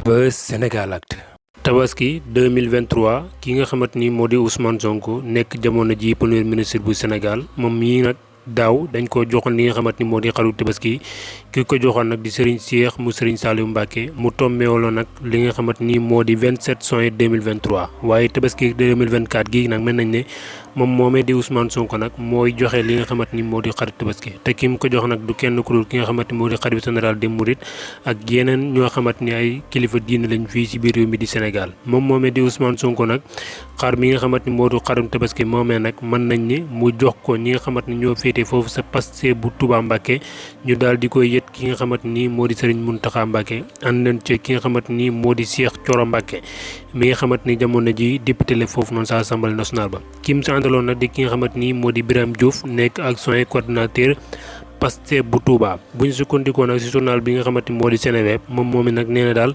Buzz Sénégalactu. Tabaski 2023 ki nga xamante ni moo di Ousmane Sonko nekk jamono ji premier ministre bu Sénégal moom mii nag daaw dañ ko joxoon li nga xamante ni moo di xaru tabaski ki ko joxoon nag di Serigne Cheikh mu Serigne Saliou Mbacké mu tombeewaloon nag li nga xamante ni moo di 27 juin 2023 waaye tabaski 2024 gii nag mel nañ ne moom moomee di Ousmane Sonko nag mooy joxe li nga xamante ni moo di xaru tabaski te ki mu ko jox nag du kenn ku dul ki nga xamante ni moo di xalifa général des mourides ak yeneen ñoo xamante ni ay kilifa diine lañ fii ci biir réew mi di Sénégal moom moomee di Ousmane Sonko nag xar mi nga xamante ni moo di xarum tabaski moomee nag mën nañ ni mu jox ko ñi nga xamante ni ñoo féete foofu sa Pastef bu Touba Mbacké ñu daal di koy yët ki nga xamante ni moo di Serigne Mountakha Mbacké ànd nañ ci ki nga xamante ni moo di Cheikh Thioro Mbacké mi nga xamante ni jamono ji député la foofu noonu sa assemblée nationale ba kim si àndaloon nag di ki nga xamante ni moo di Birame Diouf nekk action coordinateur Pastef bu Touba bu ñu sukkandikoo nag ci journal bi nga xamante ni moo di Seneweb moom moom nag nee na daal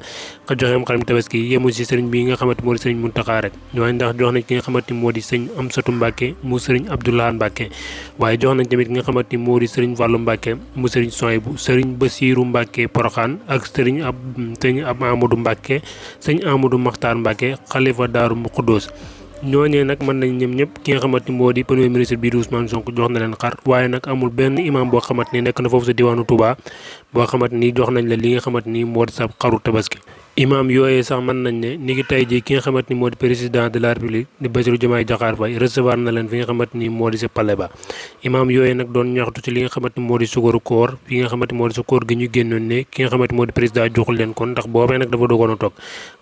ka joxeem xarum tabaski yemul ci sëriñ bi nga xamante moo di sëriñ Mountakha rek waaye ndax jox nañ ki nga xamante ni moo di sëriñ Amsatou Mbacké mu sëriñ Abdoulaye Mbacké waaye jox nañ tamit ki nga xamante ni moo di sëriñ Fallou Mbacké mu sëriñ Souhaïbou sëriñ Bassirou Mbacké Porokhane ak sëriñ Amadou Mbacké sëriñ Amadou Makhtar Mbacké xalifa Daaru Khoudoss ñooñee nag mën nañ ñoom ñëpp ki nga xamante ni moo di premier ministre bii di Ousmane Sonko jox na leen xar waaye nag amul benn imam boo xamante ni nekk na foofu sa diwaanu Touba boo xamante ni jox nañ la li nga xamante ni moo di sa xaru tabaski imam yooyee sax mën nañ ne ni ngi tey jii ki nga xamante ni moo di président de la république di Bassirou Diomaye Diakhar Faye recevoir na leen fi nga xamante ni moo di sa palais ba imam yooyee nag doon ñaxtu ci li nga xamante ni moo di sukaru koor fi nga xamante ni moo di sa koor gi ñu génnoon ne ki nga xamante ni moo di président joxul leen kon ndax boobee nag dafa dogoon a toog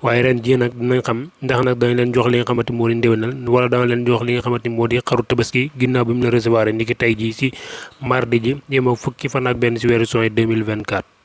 waaye ren jii nag dinañ xam ndax nag dañ leen jox li nga xamante ni moo di ndéwénal wala dana leen jox li nga xamante ni moo di xaru tabaski ginnaaw bi mu la recevoir ni ki tey jii si mardi ji yem ak fukki fan ak benn si weeru juin 2024